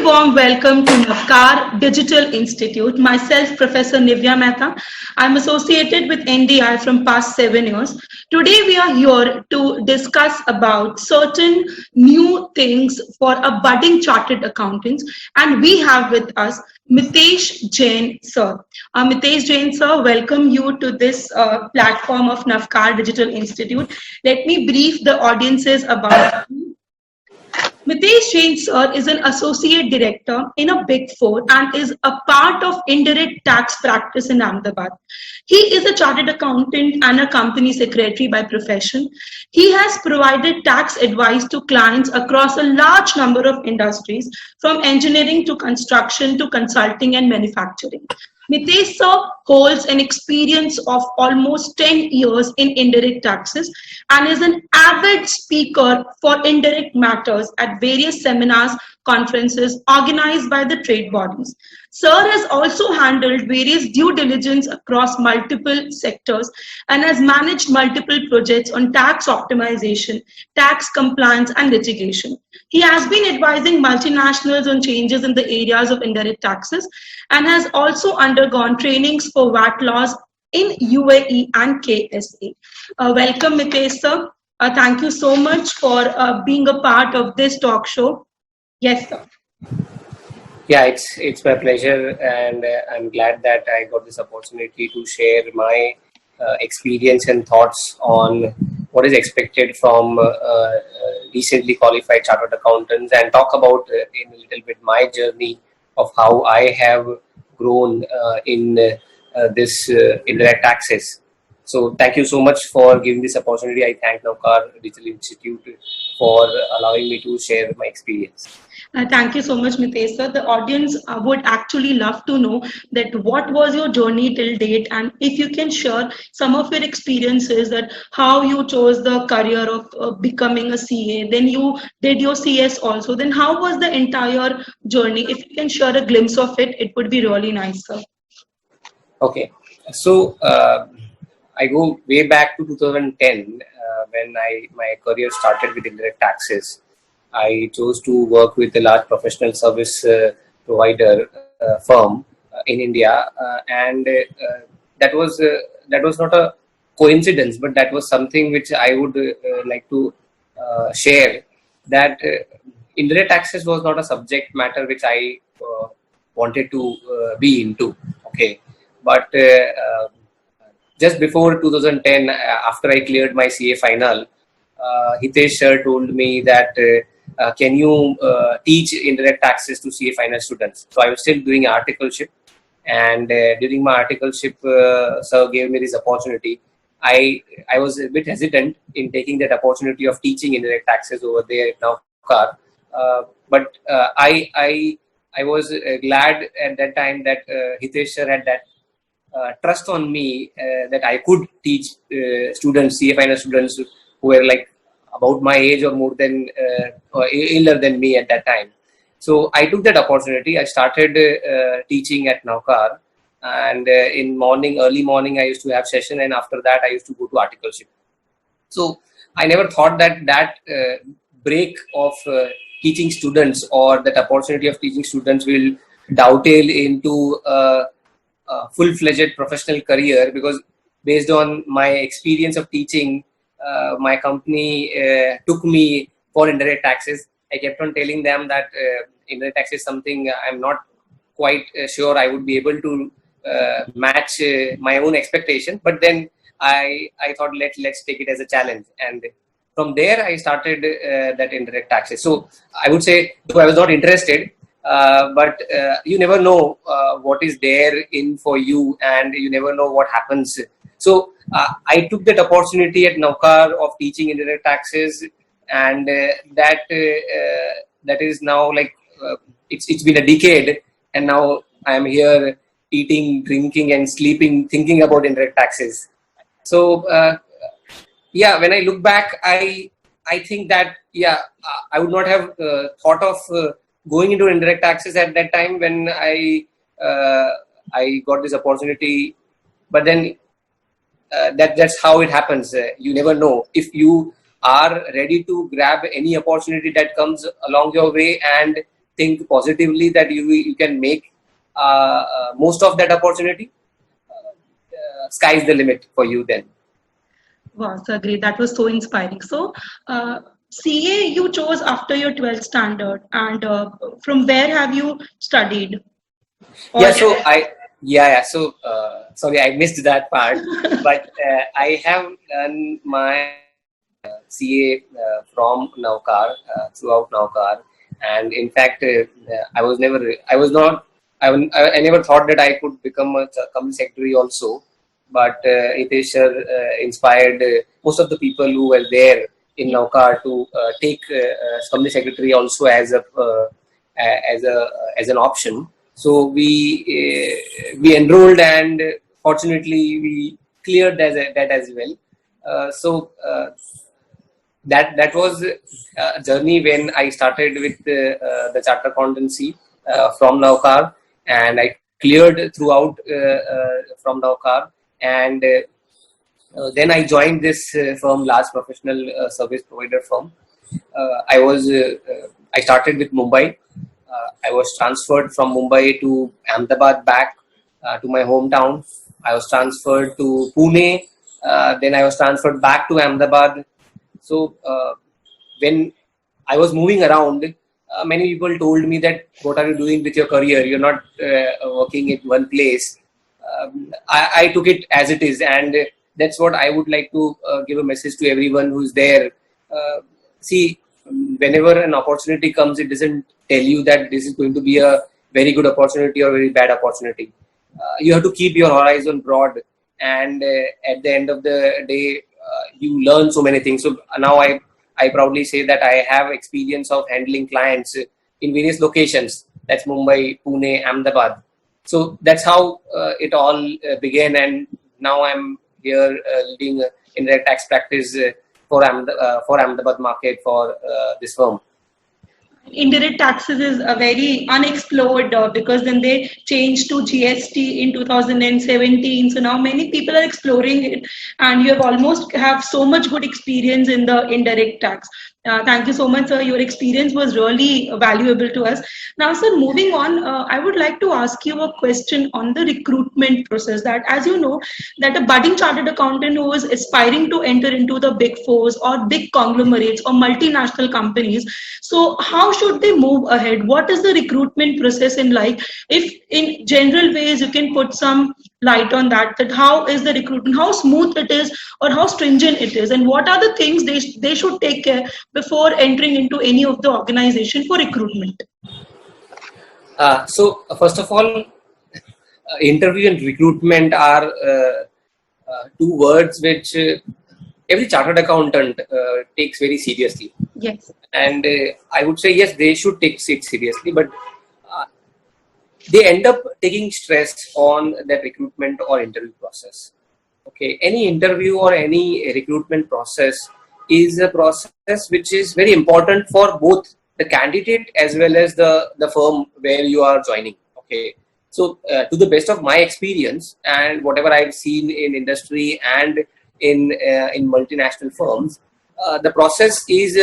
warm welcome to Navkar Digital Institute. Myself, Professor Nivya Mehta. I'm associated with NDI from past 7 years. Today we are here to discuss about certain new things for a budding chartered accountants, and we have with us Mitesh Jain sir. Mitesh Jain sir, welcome you to this platform of Navkar Digital Institute. Let me brief the audiences about you. Mitesh Jain sir is an associate director in a Big Four and is a part of indirect tax practice in Ahmedabad. He is a chartered accountant and a company secretary by profession. He has provided tax advice to clients across a large number of industries, from engineering to construction to consulting and manufacturing. Mitesh sir holds an experience of almost 10 years in indirect taxes and is an avid speaker for indirect matters at various seminars, conferences organized by the trade bodies. Sir has also handled various due diligence across multiple sectors and has managed multiple projects on tax optimization, tax compliance, and litigation. He has been advising multinationals on changes in the areas of indirect taxes and has also undergone trainings for VAT laws in UAE and KSA. Welcome, Mitesh sir. Thank you so much for being a part of this talk show. Yes, sir. Yeah, it's my pleasure, and I'm glad that I got this opportunity to share my experience and thoughts on what is expected from recently qualified chartered accountants, and talk about in a little bit my journey of how I have grown in this indirect taxes. So thank you so much for giving this opportunity. I thank Navkar Digital Institute for allowing me to share my experience. Thank you so much, Mitesh sir. The audience would actually love to know that what was your journey till date, and if you can share some of your experiences, that how you chose the career of becoming a CA, then you did your CS also. Then how was the entire journey? If you can share a glimpse of it, it would be really nice, sir. Okay, so I go way back to 2010 when my career started with indirect taxes. I chose to work with a large professional service provider firm in India, and that was not a coincidence, but that was something which I would like to share. That indirect taxes was not a subject matter which I wanted to be into. Okay, but just before 2010, after I cleared my CA final, Hitesh sir told me that can you teach indirect taxes to CA final students? So I was still doing articleship, and during my articleship, sir gave me this opportunity. I was a bit hesitant in taking that opportunity of teaching indirect taxes over there at Navkar, but I was glad at that time that Hitesh sir had that trust on me that I could teach students, CA final students who were like about my age or more than or older than me at that time. So I took that opportunity. I started teaching at Navkar, and in early morning, I used to have session, and after that, I used to go to articleship. So I never thought that break of teaching students, or that opportunity of teaching students, will dovetail into a full-fledged professional career, because based on my experience of teaching, my company took me for indirect taxes. I kept on telling them that indirect tax is something I'm not quite sure I would be able to match my own expectation. But then I thought let's take it as a challenge, and from there I started that indirect taxes. So I would say, though I was not interested, but you never know what is there in for you, and you never know what happens. So I took that opportunity at Navkar of teaching indirect taxes, and that is now like it's been a decade, and now I am here eating, drinking, and sleeping, thinking about indirect taxes. So yeah, when I look back, I think that I would not have thought of going into indirect taxes at that time when I got this opportunity. But then that's how it happens. You never know if you are ready to grab any opportunity that comes along your way, and think positively that you can make most of that opportunity, sky's the limit for you then. Wow, so great. That was so inspiring. So, CA you chose after your 12th standard, and from where have you studied? Or So sorry, I missed that part, but I have done my CA from Navkar, throughout Navkar, and in fact, I never thought that I could become a company secretary also, but Hitesh sir inspired most of the people who were there in Navkar to take company secretary also as an option. So we enrolled, and fortunately we cleared that as well. That was a journey when I started with the charter accountancy from Navkar, and I cleared throughout from Navkar, and then I joined this firm, large professional service provider firm. I started with Mumbai. I was transferred from Mumbai to Ahmedabad, back to my hometown. I was transferred to Pune. Then I was transferred back to Ahmedabad. So when I was moving around, many people told me that, what are you doing with your career? You're not working at one place. I took it as it is, and that's what I would like to give a message to everyone who's there. See, whenever an opportunity comes, it doesn't tell you that this is going to be a very good opportunity or very bad opportunity. You have to keep your horizon broad, and at the end of the day, you learn so many things. So now I proudly say that I have experience of handling clients in various locations. That's Mumbai, Pune, Ahmedabad. So that's how it all began, and now I'm here leading indirect tax practice for Ahmedabad market for this firm. Indirect taxes is a very unexplored because then they changed to GST in 2017. So now many people are exploring it, and you have almost have so much good experience in the indirect tax. Thank you so much, sir. Your experience was really valuable to us. Now, sir, moving on, I would like to ask you a question on the recruitment process. That, as you know, that a budding chartered accountant who is aspiring to enter into the big fours or big conglomerates or multinational companies, so how should they move ahead? What is the recruitment process in like? If in general ways you can put some light on that, that how is the recruitment, how smooth it is or how stringent it is, and what are the things they should take care before entering into any of the organization for recruitment? So first of all, interview and recruitment are two words which every chartered accountant takes very seriously. Yes. And I would say, yes, they should take it seriously, but they end up taking stress on that recruitment or interview process. Okay, any interview or any recruitment process is a process which is very important for both the candidate as well as the firm where you are joining. Okay, so to the best of my experience and whatever I've seen in industry and in multinational firms, the process is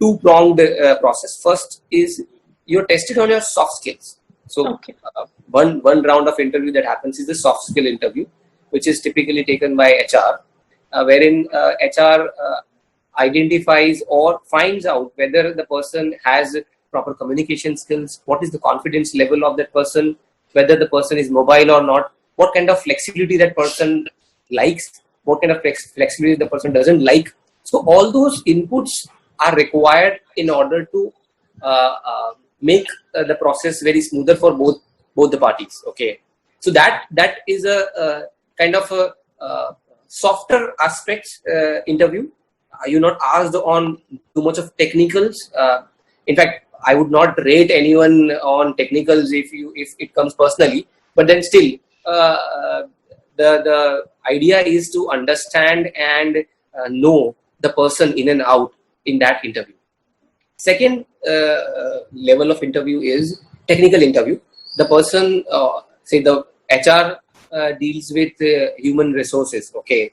two-pronged process. First is you're tested on your soft skills. So Okay. One round of interview that happens is the soft skill interview, which is typically taken by HR, wherein HR identifies or finds out whether the person has proper communication skills, what is the confidence level of that person, whether the person is mobile or not, what kind of flexibility that person likes, what kind of flexibility the person doesn't like. So all those inputs are required in order to make the process very smoother for both the parties. Okay, so that is a kind of a softer aspects interview. You're not asked on too much of technicals. In fact, I would not rate anyone on technicals if it comes personally. But then still, the idea is to understand and know the person in and out in that interview. Second level of interview is technical interview. The person, say the HR deals with human resources. Okay,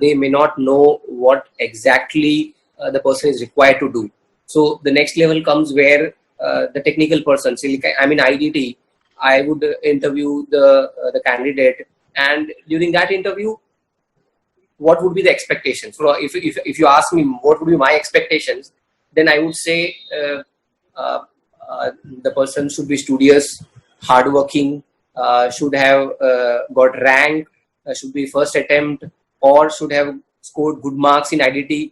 they may not know what exactly the person is required to do. So the next level comes where the technical person. So, I'm in IDT. I would interview the candidate, and during that interview, what would be the expectations? So if you ask me what would be my expectations, then I would say the person should be studious, hardworking, should have got rank, should be first attempt, or should have scored good marks in IDT.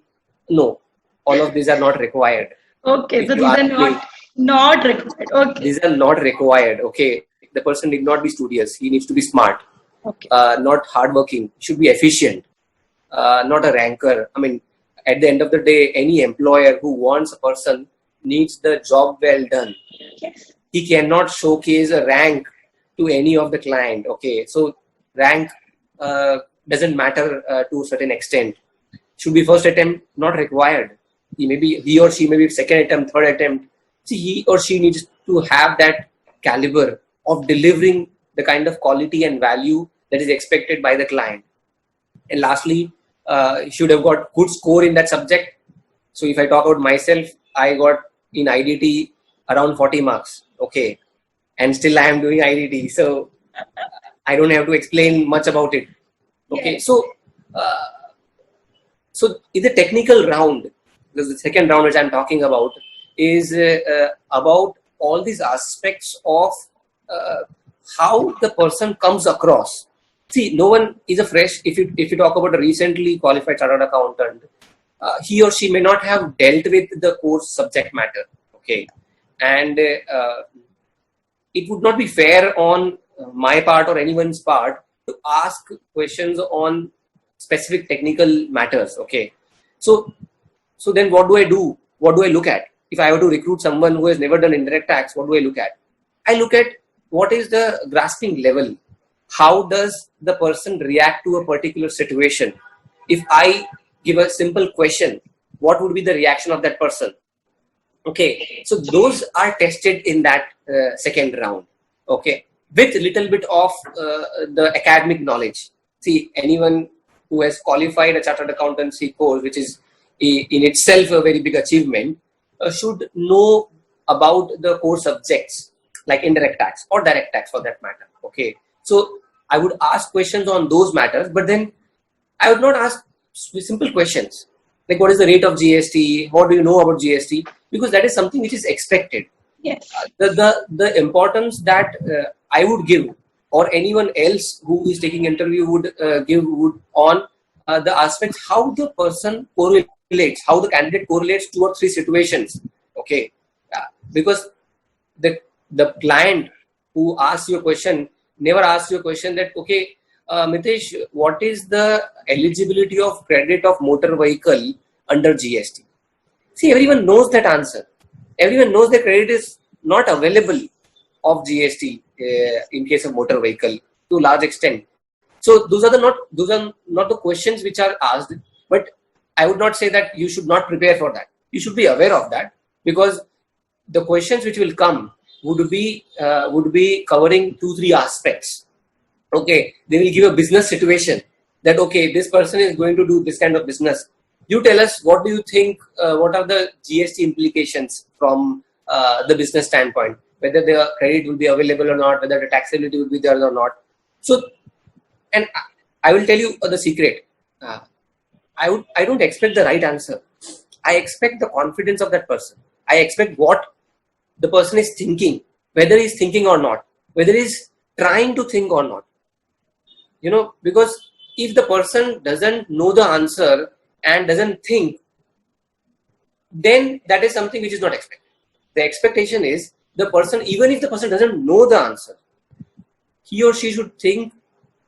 No, all of these are not required. Okay, If so you these ask are me, not required. Okay. these are not required. Okay, the person need not be studious. He needs to be smart, Okay. not hardworking. Should be efficient, not a ranker. I mean, at the end of the day, any employer who wants a person needs the job well done. Yes. He cannot showcase a rank to any of the client. Okay, so rank doesn't matter to a certain extent. Should be first attempt, not required. He or she may be second attempt, third attempt. See, he or she needs to have that caliber of delivering the kind of quality and value that is expected by the client. And lastly, should have got good score in that subject. So if I talk about myself, I got in IDT around 40 marks. Okay, and still I am doing IDT, so I don't have to explain much about it. Okay, Yes. So in the technical round, because the second round which I'm talking about is about all these aspects of how the person comes across. See, no one is a fresh. If you talk about a recently qualified chartered accountant, he or she may not have dealt with the course subject matter. Okay, and it would not be fair on my part or anyone's part to ask questions on specific technical matters. Okay, so then what do I do? What do I look at? If I were to recruit someone who has never done indirect tax, what do I look at? I look at what is the grasping level. How does the person react to a particular situation? If I give a simple question, what would be the reaction of that person? Okay, so those are tested in that second round. Okay, with a little bit of the academic knowledge. See, anyone who has qualified a chartered accountancy course, which is in itself a very big achievement, should know about the core subjects like indirect tax or direct tax for that matter. Okay, so I would ask questions on those matters, but then I would not ask simple questions like what is the rate of GST, what do you know about GST, because that is something which is expected. Yes. The importance that I would give, or anyone else who is taking interview would give on the aspects how the person correlates, how the candidate correlates 2 or 3 situations. Okay, because the client who asks you a question never asks you a question that, okay, Mitesh, what is the eligibility of credit of motor vehicle under GST? See, everyone knows that answer. Everyone knows the credit is not available of GST in case of motor vehicle to a large extent. So those are not the questions which are asked. But I would not say that you should not prepare for that. You should be aware of that, because the questions which will come would be covering 2-3 aspects. Okay, they will give a business situation that, okay, this person is going to do this kind of business. You tell us, what do you think, what are the GST implications from the business standpoint, whether the credit will be available or not, whether the taxability will be there or not. So, and I will tell you the secret. I don't expect the right answer. I expect the confidence of that person. I expect what the person is thinking, whether he's thinking or not, whether he's trying to think or not. You know, because if the person doesn't know the answer and doesn't think, then that is something which is not expected. The expectation is the person, even if the person doesn't know the answer, he or she should think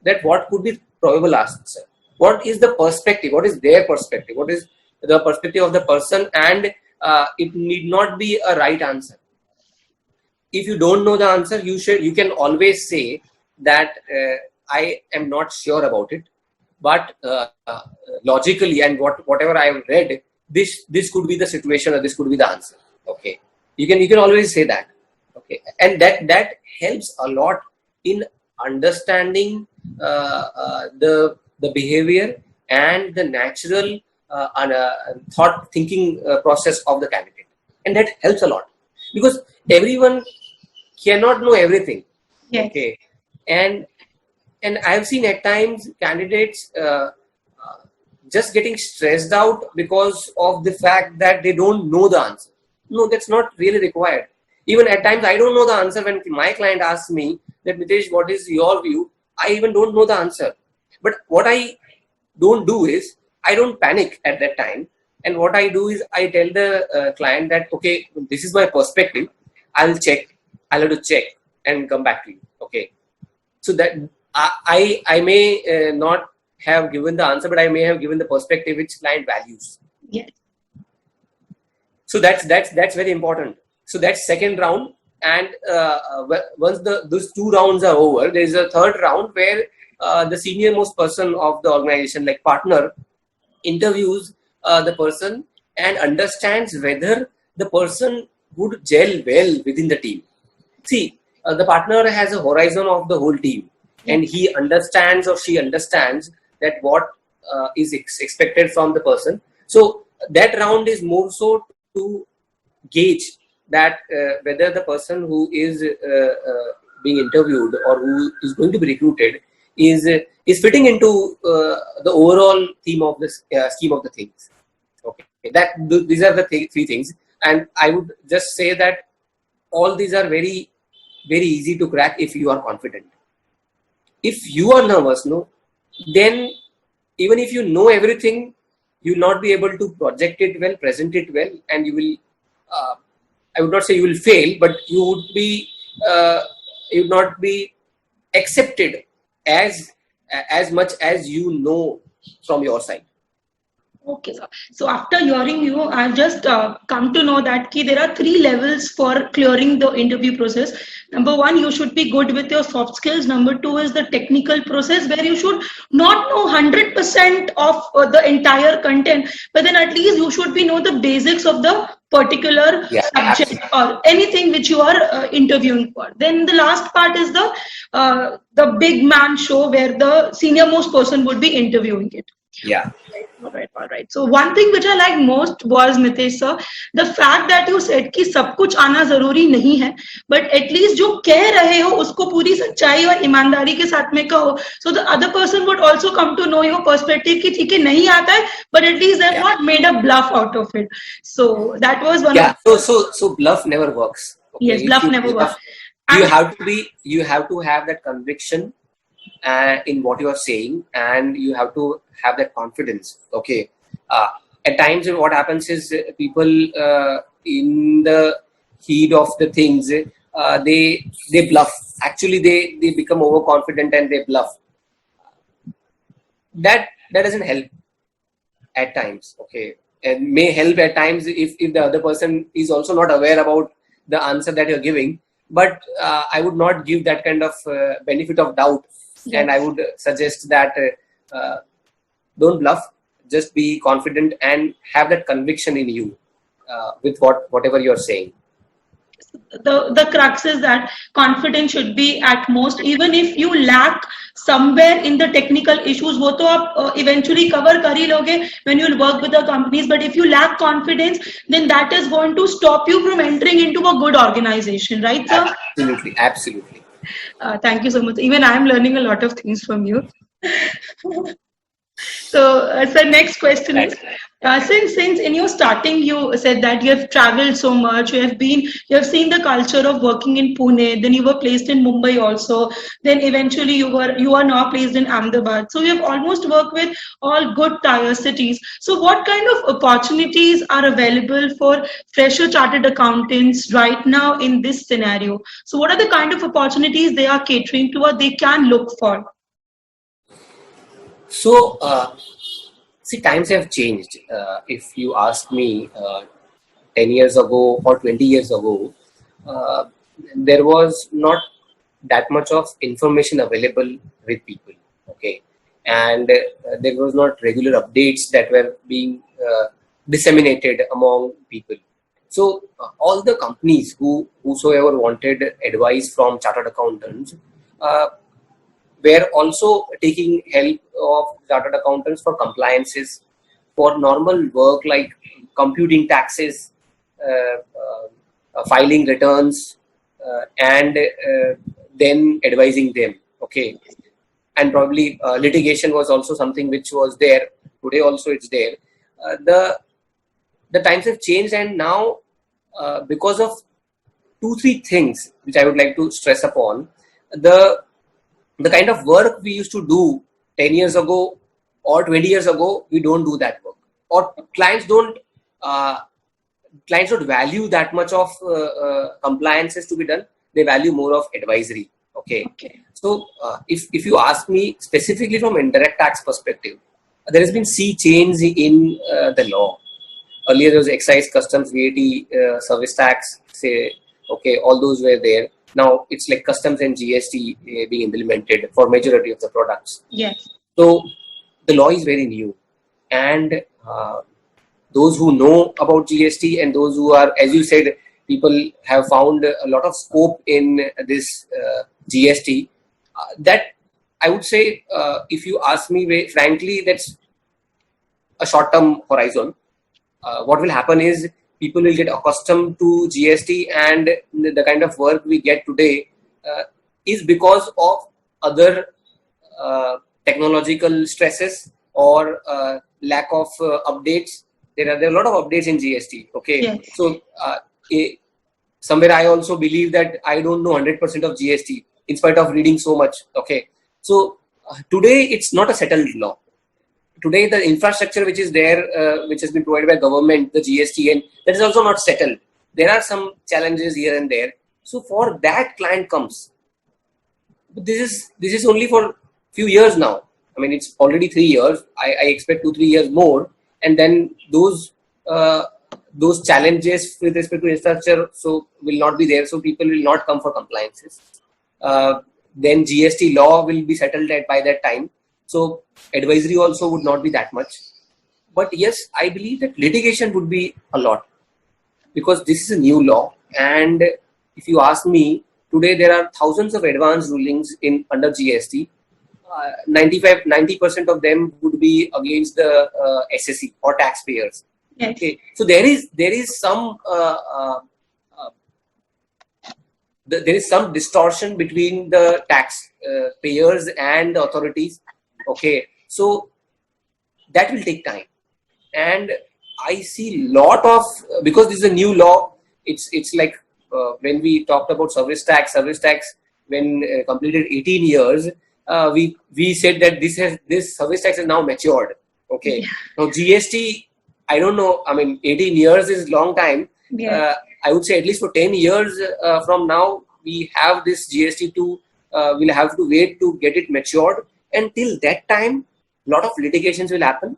that what could be probable answer. What is the perspective? What is their perspective? What is the perspective of the person? And it need not be a right answer. If you don't know the answer, you can always say that I am not sure about it, but logically and whatever I have read, this could be the situation or this could be the answer. Okay, you can always say that. Okay, and that helps a lot in understanding the behavior and the natural thinking process of the candidate, and that helps a lot. because everyone cannot know everything. Yes. Okay, and I've seen at times candidates just getting stressed out because of the fact that they don't know the answer. No, that's not really required. Even at times I don't know the answer when my client asks me that, Mitesh, what is your view? I even don't know the answer. But what I don't do is I don't panic at that time. And what I do is I tell the client that, okay, this is my perspective. I'll have to check and come back to you. Okay. So that I may not have given the answer, but I may have given the perspective which client values. Yes. So that's very important. So that's second round, and once those 2 rounds are over, there is a third round where the senior most person of the organization, like partner, interviews the person and understands whether the person would gel well within the team. See, the partner has a horizon of the whole team, and he understands or she understands that what is expected from the person. So that round is more so to gauge that whether the person who is being interviewed or who is going to be recruited is fitting into the overall theme of this scheme of the things. Okay, these are the three things, and I would just say that all these are very, very easy to crack if you are confident. If you are nervous, then even if you know everything, you will not be able to project it well, present it well, and you will. I would not say you will fail, but you would not be accepted as much as you know from your side. Okay, sir. So after hearing you, I've just come to know that there are 3 levels for clearing the interview process. Number 1, you should be good with your soft skills. Number 2 is the technical process, where you should not know 100% of the entire content, but then at least you should know the basics of the particular subject absolutely. Or anything which you are interviewing for. Then the last part is the big man show, where the senior most person would be interviewing it. Yeah. All right. So one thing which I liked most was, Mitesh sir, the fact that you said कि सब कुछ आना जरूरी नहीं है, but at least जो कह रहे हो उसको पूरी सच्चाई और ईमानदारी के साथ में कहो. So the other person would also come to know your perspective कि ठीक है नहीं आता है, but at least they've not made a bluff out of it. So that was one. Yeah. So bluff never works. Okay? Yes, bluff never works. You have to have that conviction in what you are saying, and you have to have that confidence. Okay. At times what happens is people in the heat of the things they bluff. Actually they become overconfident and they bluff. That doesn't help at times. Okay, and may help at times if the other person is also not aware about the answer that you're giving, but I would not give that kind of benefit of doubt. Yes. And I would suggest that don't bluff, just be confident and have that conviction in you with whatever you're saying. The crux is that confidence should be at most, even if you lack somewhere in the technical issues, वो तो आप eventually cover कर ही लोगे when you work with the companies, but if you lack confidence, then that is going to stop you from entering into a good organization, right sir? Absolutely. Thank you so much. Even I am learning a lot of things from you. So, sir, next question is, since in your starting you said that you have traveled so much, you have seen the culture of working in Pune, then you were placed in Mumbai also, then eventually you are now placed in Ahmedabad. So you have almost worked with all good tier cities. So what kind of opportunities are available for fresher chartered accountants right now in this scenario? So what are the kind of opportunities they are catering to or they can look for? So, see, times have changed. If you ask me 10 years ago or 20 years ago, there was not that much of information available with people. Okay. And there was not regular updates that were being disseminated among people. So, all the companies whosoever wanted advice from chartered accountants, were also taking help of chartered accountants for compliances, for normal work like computing taxes, filing returns, and then advising them. Okay, and probably litigation was also something which was there. Today also it's there. The times have changed, and now because of 2-3 things which I would like to stress upon, the kind of work we used to do 10 years ago or 20 years ago, we don't do that work, or clients don't value that much of compliances to be done. They value more of advisory. Okay. So if you ask me specifically from indirect tax perspective, there has been sea change in the law. Earlier there was excise, customs, VAT, service tax, say, okay, all those were there. Now it's like customs and GST being implemented for majority of the products. Yes. So the law is very new, and those who know about GST and those who are, as you said, people have found a lot of scope in this GST. That I would say, if you ask me, frankly, that's a short-term horizon. What will happen is people will get accustomed to GST, and the kind of work we get today is because of other technological stresses or lack of updates. There are a lot of updates in GST. Okay, yes. So somewhere I also believe that I don't know 100% of GST in spite of reading so much. Okay, so today it's not a settled law. Today the infrastructure which is there, which has been provided by government, the GST, and that is also not settled. There are some challenges here and there. So for that, client comes. But this is only for few years now. I mean, it's already 3 years. I expect 2-3 years more, and then those challenges with respect to infrastructure will not be there. So people will not come for compliances. Then GST law will be settled by that time. So advisory also would not be that much. But yes, I believe that litigation would be a lot, because this is a new law. And if you ask me, today there are thousands of advanced rulings under GST. 90% of them would be against the SSE or taxpayers. Yes. Okay, so there is some distortion between the tax payers and the authorities. Okay, so that will take time, and I see lot of, because this is a new law. It's like when we talked about service tax when completed 18 years, we said that this service tax is now matured. Okay, now GST, I don't know. I mean, 18 years is long time. Yeah. I would say at least for 10 years from now, we have this GST we'll have to wait to get it matured. And till that time, a lot of litigations will happen.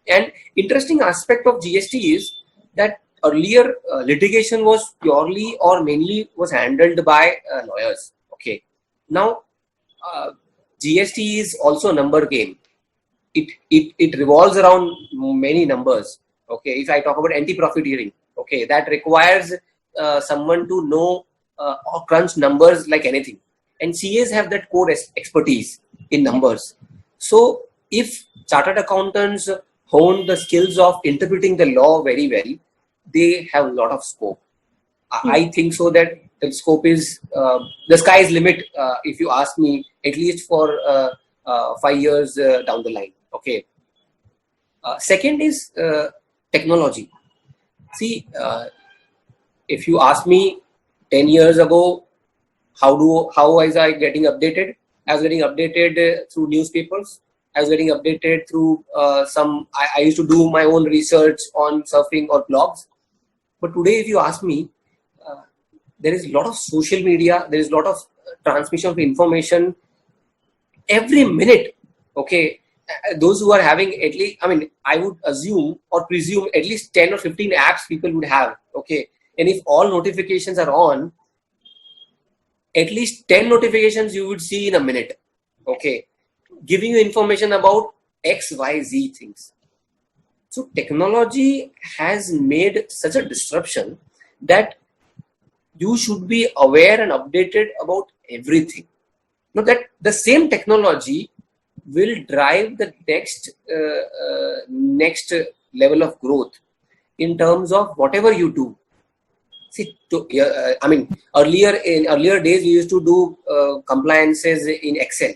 And interesting aspect of GST is that earlier litigation was purely or mainly was handled by lawyers. Okay, now GST is also a number game. It revolves around many numbers. Okay, if I talk about anti-profiteering, okay, that requires someone to know or crunch numbers like anything. And CAs have that core expertise in numbers. So if chartered accountants hone the skills of interpreting the law very well, they have a lot of scope. I think so that the scope is, the sky is limit, if you ask me, at least for 5 years down the line. Okay. Second is technology. See, if you ask me 10 years ago, how was I getting updated? I was getting updated through newspapers. I was getting updated through I used to do my own research on surfing or blogs. But today, if you ask me, there is a lot of social media. There is a lot of transmission of information every minute. Okay, those who are having at least, I mean, I would assume or presume at least 10 or 15 apps people would have. Okay, and if all notifications are on, at least 10 notifications you would see in a minute. Okay, giving you information about X, Y, Z things. So technology has made such a disruption that you should be aware and updated about everything. Now that the same technology will drive the next level of growth in terms of whatever you do. See, I mean, earlier days we used to do compliances in Excel,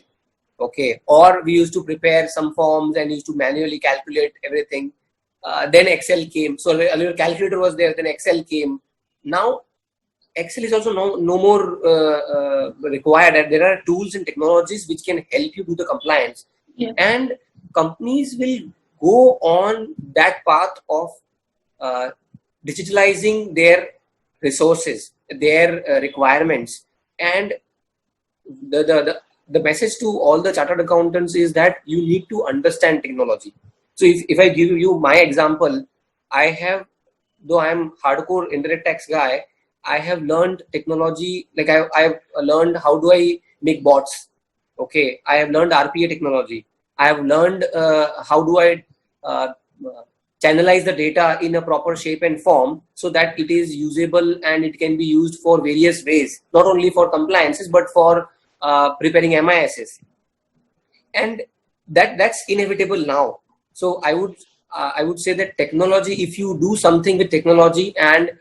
okay, or we used to prepare some forms and used to manually calculate everything. Then Excel came, so earlier calculator was there. Then Excel came. Now Excel is also no more required. There are tools and technologies which can help you do the compliance, Yeah. and companies will go on that path of digitalizing their resources, their requirements, and the message to all the chartered accountants is that you need to understand technology. So if I give you my example, though I am hardcore indirect tax guy, I have learned technology, like I've learned how do I make bots. Okay, I have learned RPA technology. I have learned how do I channelize the data in a proper shape and form so that it is usable and it can be used for various ways, not only for compliances but for preparing MISs. And that's inevitable now. So I would say that technology, if you do something with technology and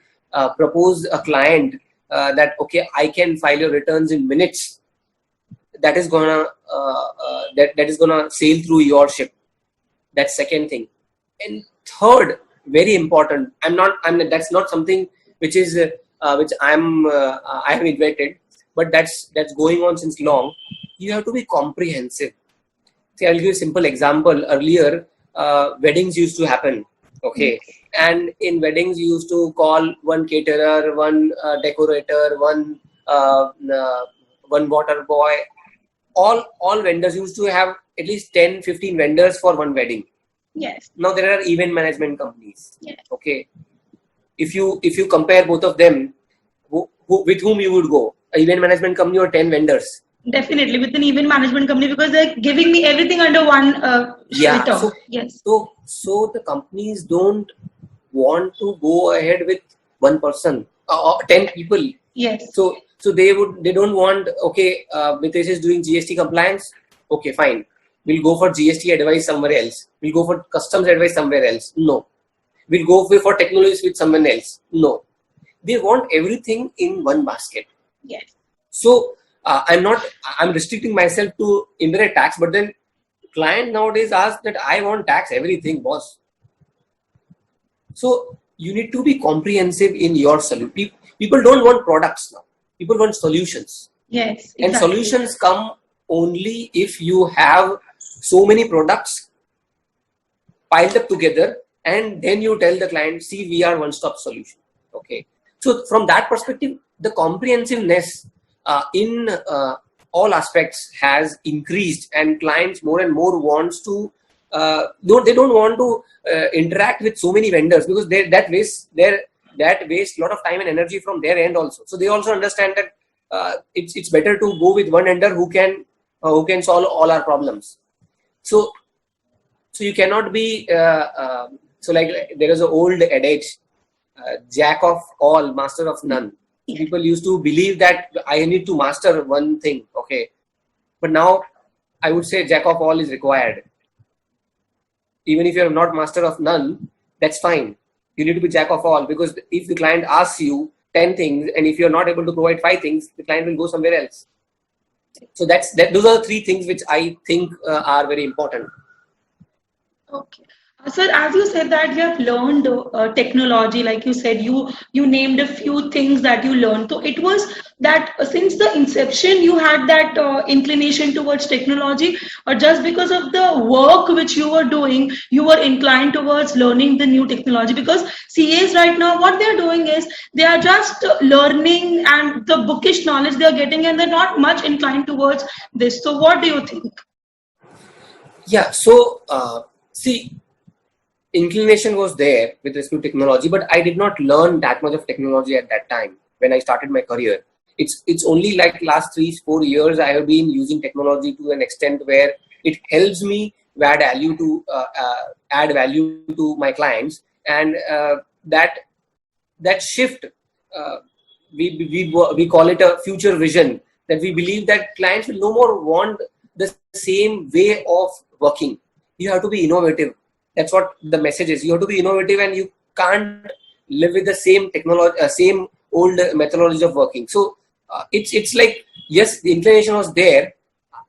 propose a client that okay, I can file your returns in minutes, that is gonna that is gonna sail through your ship. That's second thing. And third, very important. That's not something which is which I have invented, but that's going on since long. You have to be comprehensive. See, I'll give you a simple example. Earlier, weddings used to happen. Okay, and in weddings you used to call one caterer, one decorator, one water boy. All vendors used to have at least 10-15 vendors for one wedding. Yes. Now there are event management companies. Yes. Okay, if you compare both of them, with whom you would go? An event management company or 10 vendors? Definitely with an event management company, because they're giving me everything under one shelter. So, yes. So the companies don't want to go ahead with one person or 10 people. Yes. So they don't want, okay, Mitesh is doing GST compliance. Okay, fine. We'll go for GST advice somewhere else. We'll go for customs advice somewhere else. No. We'll go for technologies with someone else. No. They want everything in one basket. Yes. So I'm restricting myself to indirect tax, but then client nowadays asks that I want tax everything, boss. So you need to be comprehensive in your solution. People don't want products now. People want solutions. Yes. Exactly. And solutions come only if you have so many products piled up together, and then you tell the client, see, we are one-stop solution. Okay. So from that perspective, the comprehensiveness in all aspects has increased, and clients more and more wants to they don't want to interact with so many vendors, because that wastes a lot of time and energy from their end also. So they also understand that it's better to go with one vendor who can solve all our problems. So you cannot be so like there is an old adage, jack of all, master of none. People used to believe that I need to master one thing, okay, but now I would say jack of all is required. Even if you're not master of none, that's fine. You need to be jack of all, because if the client asks you 10 things and if you're not able to provide 5 things, the client will go somewhere else. So those are the 3 things which I think are very important. Okay. Sir, as you said that you have learned technology, like you said, you named a few things that you learned. So it was that since the inception you had that inclination towards technology, or just because of the work which you were doing, you were inclined towards learning the new technology? Because CAs right now, what they're doing is they are just learning, and the bookish knowledge they're getting, and they're not much inclined towards this. So what do you think? Yeah, so see, inclination was there with respect to technology, but I did not learn that much of technology at that time when I started my career. It's only like last 3-4 years I have been using technology to an extent where it helps me add value to my clients, and that shift we call it a future vision, that we believe that clients will no more want the same way of working. You have to be innovative. That's what the message is. You have to be innovative, and you can't live with the same technology, same old methodology of working. So it's like, yes, the inclination was there,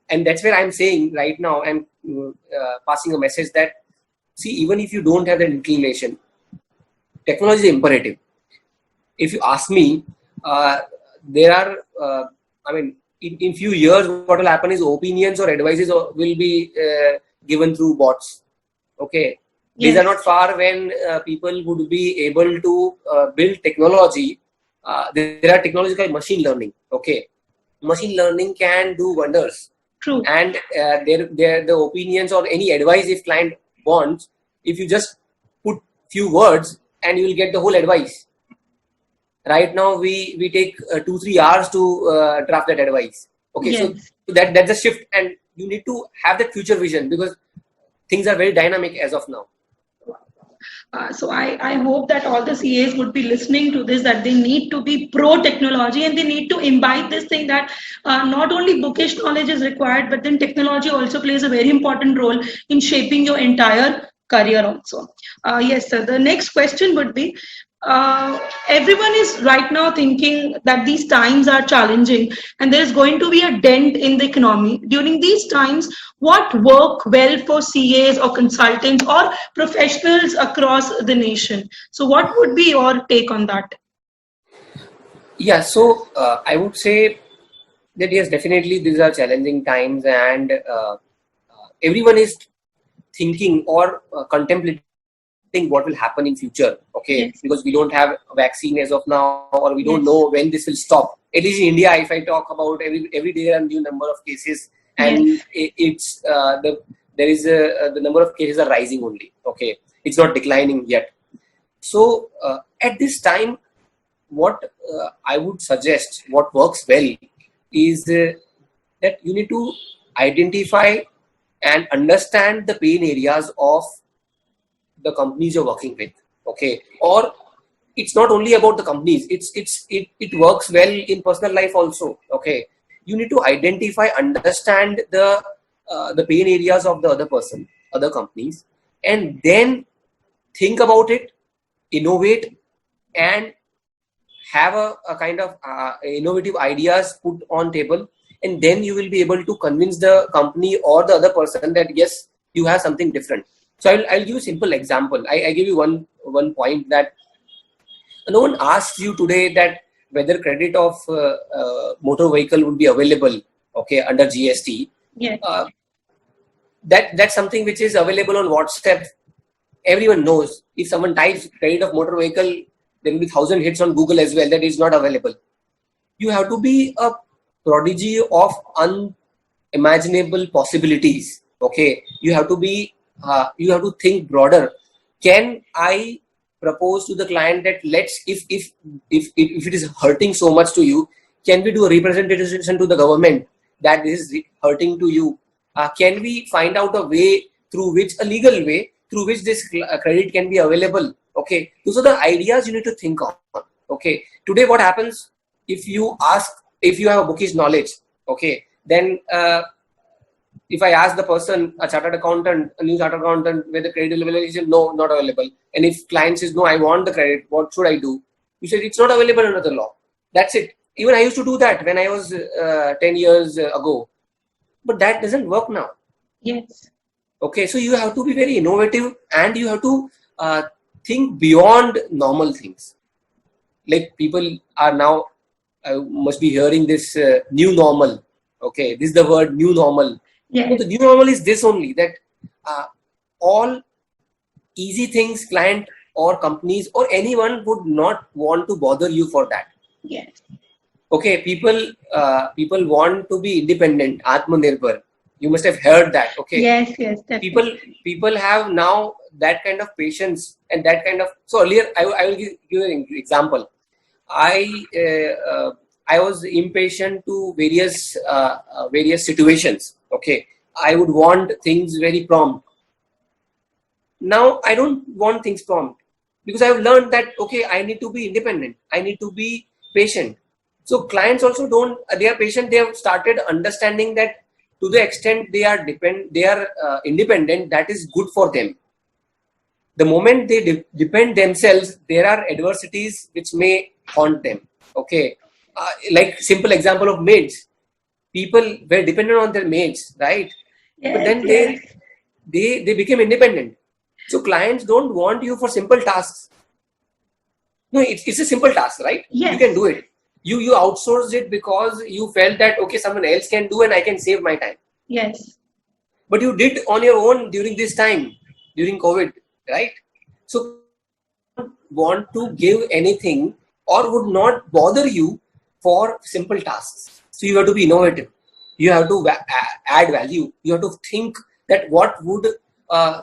and that's where I'm saying right now, I'm passing a message that, see, even if you don't have that inclination, technology is imperative. If you ask me, there are, in few years, what will happen is opinions or advices will be given through bots. Okay. These are not far when people would be able to build technology. There are technologies like machine learning. Okay. Machine learning can do wonders. True. And the opinions or any advice if client wants, if you just put few words and you will get the whole advice. Right now we take 2-3 hours to draft that advice. Okay, so that's a shift, and you need to have that future vision because things are very dynamic as of now. So I hope that all the CAs would be listening to this, that they need to be pro technology and they need to imbibe this thing that not only bookish knowledge is required, but then technology also plays a very important role in shaping your entire career also. Yes, sir. The next question would be, everyone is right now thinking that these times are challenging and there is going to be a dent in the economy. During these times, what work well for CAs or consultants or professionals across the nation? So what would be your take on that? Yeah, so I would say that yes, definitely these are challenging times, and everyone is thinking or contemplating what will happen in future. Okay, because we don't have a vaccine as of now, or we don't know when this will stop. At least in India, if I talk about every day a new number of cases, and it's the number of cases are rising only. Okay, it's not declining yet. So at this time, what I would suggest, what works well, is that you need to identify and understand the pain areas of the companies you're working with. Okay, or it's not only about the companies, it works well in personal life also. Okay, you need to identify, understand the pain areas of the other person, other companies, and then think about it, innovate, and have a kind of innovative ideas put on table, and then you will be able to convince the company or the other person that yes, you have something different. So I'll give you a simple example. I give you one point that no one asks you today that whether credit of motor vehicle would be available, okay, under GST. That's something which is available on WhatsApp. Everyone knows. If someone types credit of motor vehicle, there will be 1,000 hits on Google as well that is not available. You have to be a prodigy of unimaginable possibilities. Okay, you have to be. You have to think broader. Can I propose to the client that if it is hurting so much to you, can we do a representation to the government that this is hurting to you? Can we find out a way through which, a legal way through which this credit can be available? Okay, those are the ideas you need to think of. Okay, today what happens, if you have a bookish knowledge, okay, then if I ask the person, a chartered accountant, a new chartered accountant, whether credit is available, he said no, not available. And if client says no, I want the credit, what should I do? You said it's not available under the law. That's it. Even I used to do that when I was 10 years ago, but that doesn't work now. Yes. Okay, so you have to be very innovative, and you have to think beyond normal things. Like people are now must be hearing this new normal. Okay, this is the word new normal. So the new normal is this only, that all easy things client or companies or anyone would not want to bother you for that. Yes. Okay, people want to be independent, Atmanirbhar. You must have heard that. Okay. Yes, definitely. People have now that kind of patience and that kind of. So earlier, I will give you an example. I was impatient to various situations. Okay, I would want things very prompt. Now I don't want things prompt because I've learned that okay, I need to be independent. I need to be patient. So clients also they are patient. They have started understanding that to the extent they are independent, that is good for them. The moment they depend themselves, there are adversities which may haunt them. Okay, like simple example of maids. People were dependent on their maids, right? But Yes, then yes, they became independent. So clients don't want you for simple tasks. No, it's a simple task, right? You can yes, do it. You outsourced it because you felt that okay, someone else can do and I can save my time. yes. But you did on your own during this time, during COVID, right? So want to give anything or would not bother you for simple tasks. So you have to be innovative. You have to add value. You have to think that what would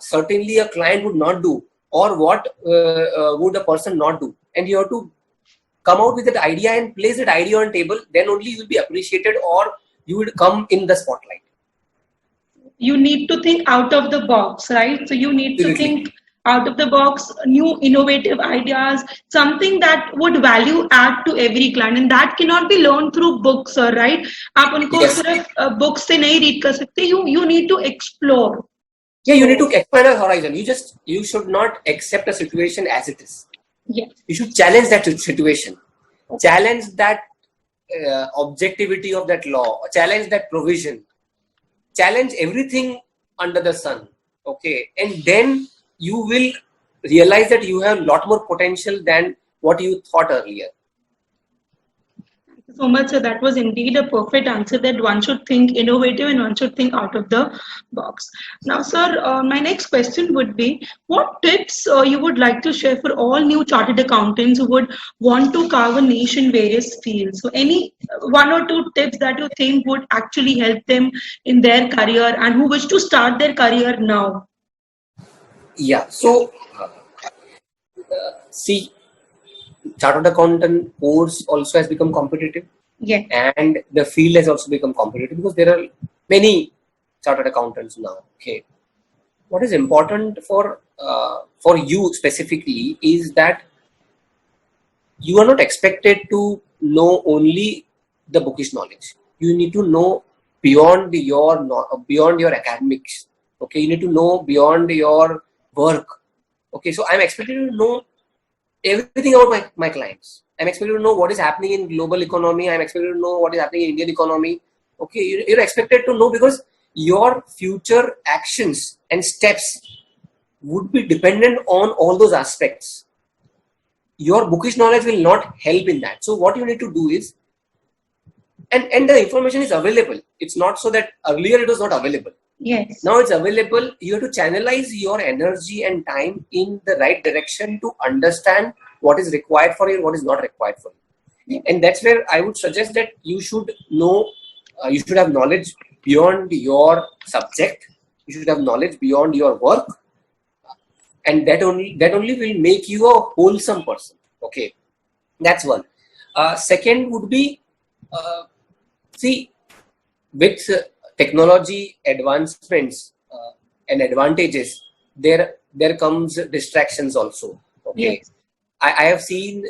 certainly a client would not do, or what would a person not do, and you have to come out with that idea and place that idea on table. Then only you will be appreciated, or you will come in the spotlight. You need to think out of the box, right? So you need to Absolutely. think out of the box, new innovative ideas, something that would value add to every client, and that cannot be learned through books, right? आप उनको Yes. सिर्फ books से नहीं read कर सकते. You need to explore. Yeah, you need So to expand your horizon. You should not accept a situation as it is. yes, You should challenge that situation, challenge that objectivity of that law, challenge that provision, challenge everything under the sun. Okay, and then you will realize that you have a lot more potential than what you thought earlier. so much. So that was indeed a perfect answer, that one should think innovative and one should think out of the box. Now, sir, my next question would be, what tips you would like to share for all new chartered accountants who would want to carve a niche in various fields? So any one or two tips that you think would actually help them in their career and who wish to start their career now? Yeah. So see, chartered accountant course also has become competitive. Yeah. And the field has also become competitive because there are many chartered accountants now. Okay, what is important for you specifically is that you are not expected to know only the bookish knowledge. You need to know beyond your academics. Okay, you need to know beyond your work. Okay, so I'm expected to know everything about my clients. I'm expected to know what is happening in global economy. I'm expected to know what is happening in Indian economy. Okay, you're expected to know because your future actions and steps would be dependent on all those aspects. Your bookish knowledge will not help in that. So what you need to do is, and the information is available. It's not so that earlier it was not available. Yes. Now it's available. You have to channelize your energy and time in the right direction to understand what is required for you and what is not required for you. And that's where I would suggest that you should know, you should have knowledge beyond your subject. You should have knowledge beyond your work, and that only will make you a wholesome person. Okay, that's one. Second would be, see, with technology advancements and advantages, there comes distractions also. Okay, Yes. I have seen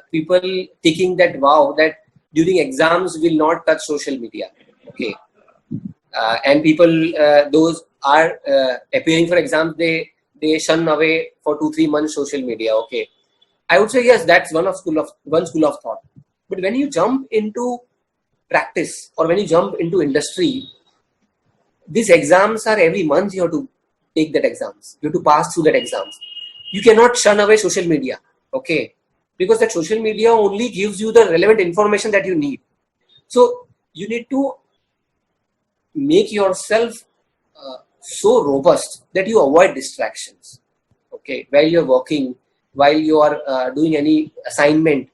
people thinking that wow, that during exams will not touch social media. Okay, and people those are appearing for exams, they shun away for 2-3 months social media. Okay, I would say yes, that's one school of thought. But when you jump into practice or when you jump into industry, these exams are every month. You have to take that exams. You have to pass through that exams. You cannot shun away social media. Okay, because that social media only gives you the relevant information that you need. So you need to make yourself so robust that you avoid distractions. Okay, while you're working, while you are doing any assignment,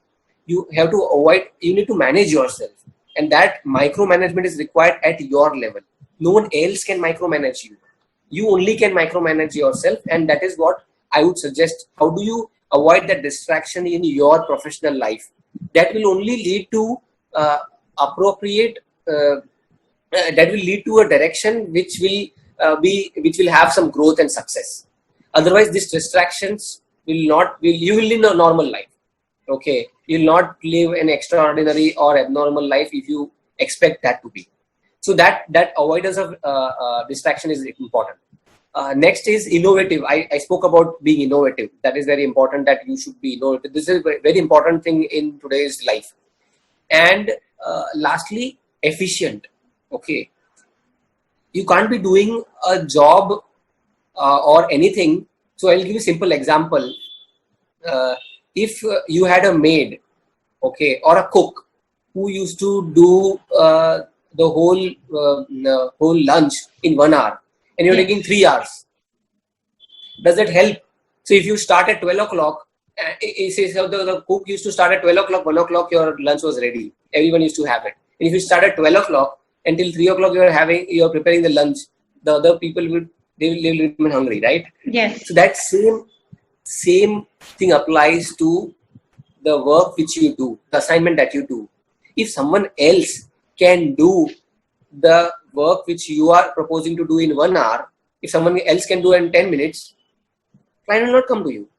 you have to avoid. You need to manage yourself, and that micromanagement is required at your level. No one else can micromanage you. You only can micromanage yourself, and that is what I would suggest. How do you avoid that distraction in your professional life? That will only lead to appropriate. That will lead to a direction which will have some growth and success. Otherwise, these distractions you will live a normal life. Okay, you'll not live an extraordinary or abnormal life if you expect that to be. So that avoidance of distraction is important. Next is innovative. I spoke about being innovative. That is very important, that you should be innovative. This is a very important thing in today's life. And lastly, efficient. Okay, you can't be doing a job or anything. So I'll give you a simple example. If you had a maid, okay, or a cook who used to do the whole lunch in 1 hour, and you're taking 3 hours, does that help? So if you start at 12 o'clock, so the cook used to start at 12 o'clock, 1 o'clock your lunch was ready. Everyone used to have it. And if you start at 12 o'clock until 3 o'clock you're preparing the lunch, the other people will remain hungry, right? Yes. So that same thing applies to the work which you do, the assignment that you do. If someone else can do the work which you are proposing to do in 1 hour, if someone else can do in 10 minutes, client will not come to you.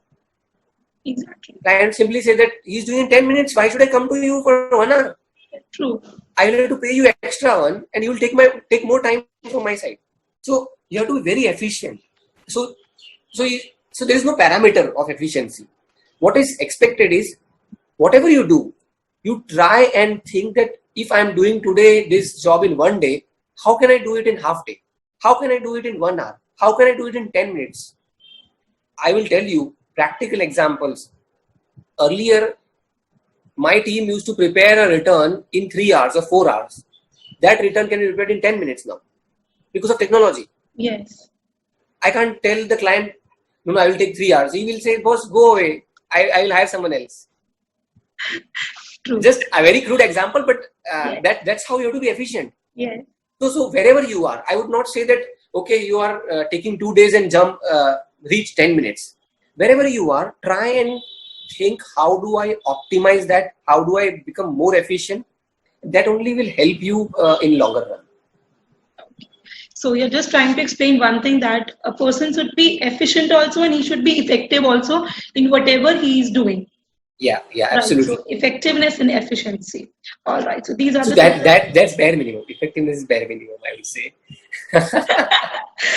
Exactly. Client simply say that he's doing in 10 minutes, why should I come to you for 1 hour? True. I will have to pay you extra one, and you will take more time from my side. So you have to be very efficient. So there is no parameter of efficiency. What is expected is whatever you do, you try and think that if I am doing today this job in 1 day, how can I do it in half day? How can I do it in 1 hour? How can I do it in 10 minutes? I will tell you practical examples. Earlier, my team used to prepare a return in 3 hours or 4 hours. That return can be prepared in 10 minutes now because of technology. Yes. I can't tell the client, no, I will take 3 hours. He will say, boss, go away. I will hire someone else. True. Just a very crude example, but Yes. that's how you have to be efficient. Yes. So wherever you are, I would not say that, okay, you are taking 2 days and reach 10 minutes. Wherever you are, try and think, how do I optimize that? How do I become more efficient? That only will help you in longer run. So you're just trying to explain one thing, that a person should be efficient also, and he should be effective also in whatever he is doing. Yeah, Right. absolutely. So effectiveness and efficiency. All right. So these are So the that's bare minimum. Effectiveness is bare minimum, I would say.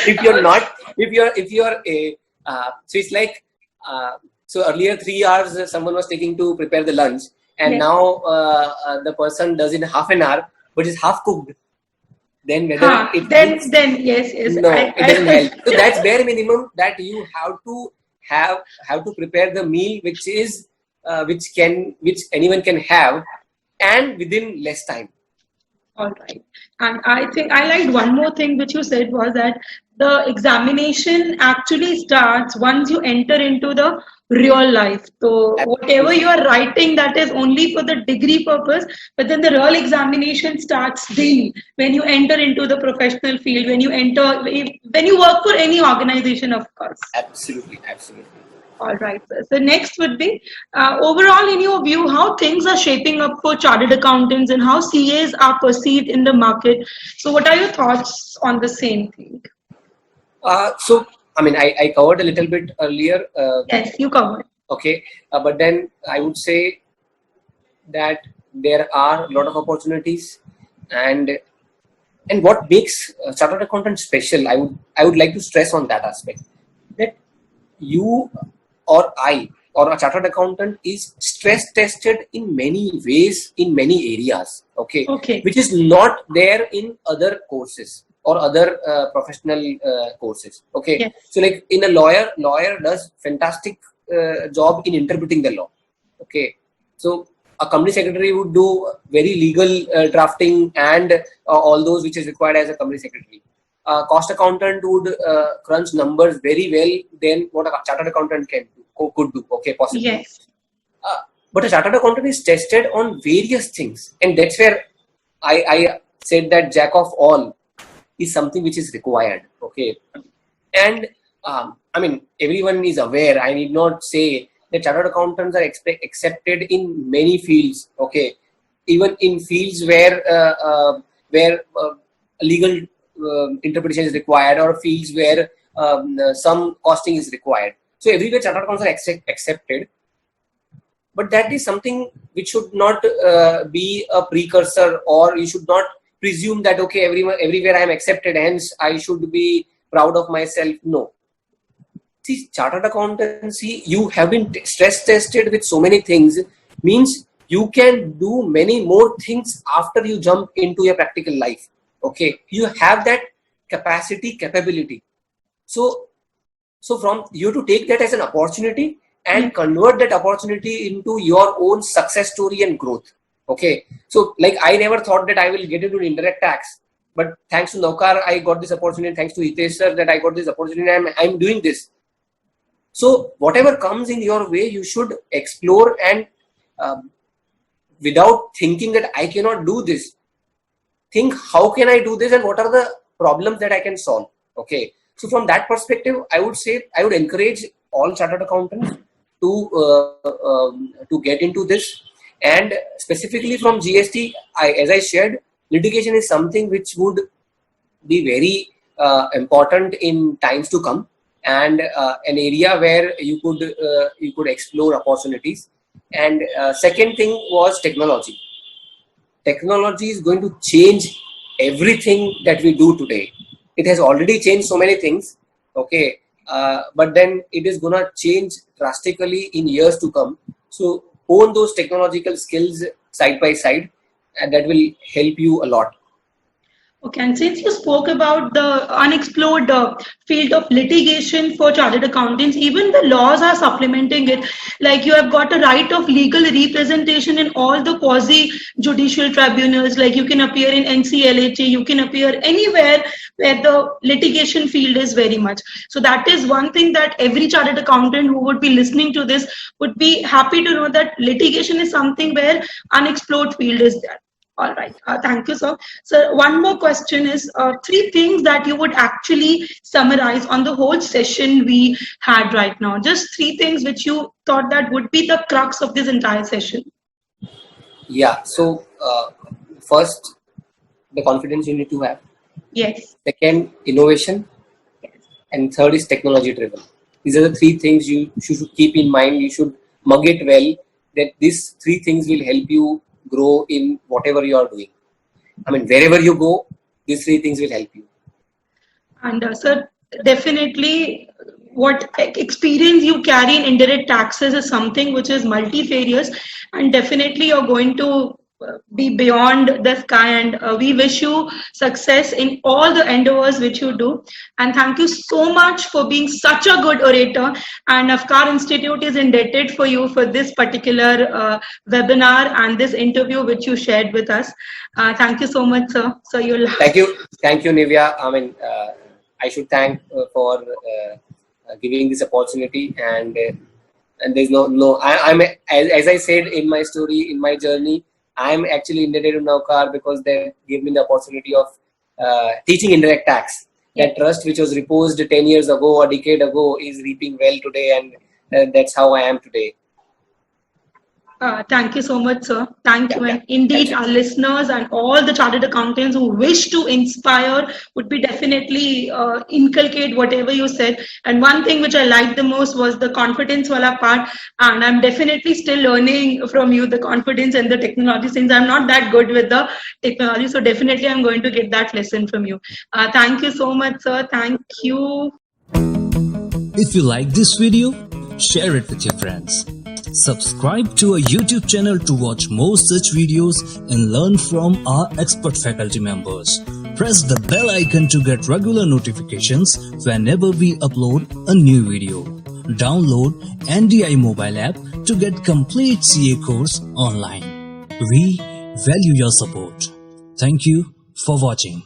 If you're a so it's like so earlier 3 hours someone was taking to prepare the lunch, and Yes. now the person does in half an hour, but is half cooked. Then whether then yes. no, it doesn't help. So that's bare minimum, that you have to prepare the meal which is which anyone can have, and within less time. All right. And I think I liked one more thing which you said, was that the examination actually starts once you enter into the real life. So whatever you are writing, that is only for the degree purpose, but then the real examination starts daily when you enter into the professional field, when you work for any organization, of course. Absolutely. All right, sir. So next would be, overall, in your view, how things are shaping up for chartered accountants and how CAs are perceived in the market. So what are your thoughts on the same thing? So, I mean, I covered a little bit earlier. Yes, you covered. Okay, but then I would say that there are a lot of opportunities, and what makes chartered accountant special, I would like to stress on that aspect, that you or I or a chartered accountant is stress tested in many ways, in many areas. Okay. Which is not there in other courses or other professional courses. Okay. Yes. So like in a lawyer does fantastic job in interpreting the law. Okay. So a company secretary would do very legal drafting and all those which is required as a company secretary. Cost accountant would crunch numbers very well than what a chartered accountant could do. Okay, possibly. Yes. But a chartered accountant is tested on various things, and that's where I said that jack of all is something which is required. Okay, and I mean, everyone is aware. I need not say that chartered accountants are accepted in many fields. Okay, even in fields where legal interpretation is required, or fields where some costing is required. So everywhere chartered accountants are accepted, but that is something which should not be a precursor, or you should not presume that okay, everywhere I am accepted, hence I should be proud of myself. No. See, chartered accountancy, you have been stress tested with so many things, means you can do many more things after you jump into your practical life. Okay, you have that capability. So from you to take that as an opportunity and convert that opportunity into your own success story and growth. Okay, so like I never thought that I will get into indirect tax, but thanks to Naukar, I got this opportunity. Thanks to Hitesh sir, that I got this opportunity. I'm doing this. So whatever comes in your way, you should explore, and without thinking that I cannot do this, think how can I do this and what are the problems that I can solve. Okay, so from that perspective, I would say I would encourage all chartered accountants to get into this. And specifically from GST, as I shared, litigation is something which would be very important in times to come, and an area where you could explore opportunities. And second thing was technology. Technology is going to change everything that we do today. It has already changed so many things, okay, but then it is gonna change drastically in years to come. So own those technological skills side by side, and that will help you a lot. Okay, and since you spoke about the unexplored field of litigation for chartered accountants, even the laws are supplementing it. Like you have got a right of legal representation in all the quasi-judicial tribunals. Like you can appear in NCLAT, you can appear anywhere where the litigation field is very much. So that is one thing that every chartered accountant who would be listening to this would be happy to know, that litigation is something where unexplored field is there. All right. Thank you, sir. So one more question is 3 things that you would actually summarize on the whole session we had right now. Just 3 things which you thought that would be the crux of this entire session. Yeah. So first, the confidence you need to have. Yes. Second, innovation. Yes. And third is technology driven. These are the 3 things you should keep in mind. You should mug it well, that these 3 things will help you grow in whatever you are doing. I mean, wherever you go, these 3 things will help you. And sir, definitely what experience you carry in indirect taxes is something which is multifarious, and definitely you're going to be beyond the sky, and we wish you success in all the endeavors which you do. And thank you so much for being such a good orator, and Afkar Institute is indebted for you for this particular webinar and this interview which you shared with us. Thank you so much, sir. So you'll thank you, Nivya. I mean, I should thank for giving this opportunity, and there's no I'm as I said in my story, in my journey, I'm actually indebted to Naukar because they gave me the opportunity of teaching indirect tax. That trust which was reposed 10 years ago, a decade ago, is reaping well today, and that's how I am today. Thank you so much, sir. Thank you. And indeed, our listeners and all the chartered accountants who wish to inspire would be definitely inculcate whatever you said. And one thing which I liked the most was the confidence wala part. And I'm definitely still learning from you the confidence and the technology, since I'm not that good with the technology. So definitely I'm going to get that lesson from you. Thank you so much, sir. Thank you. If you like this video, share it with your friends. Subscribe to our YouTube channel to watch more such videos and learn from our expert faculty members. Press the bell icon to get regular notifications whenever we upload a new video. Download NDI mobile app to get complete CA course online. We value your support. Thank you for watching.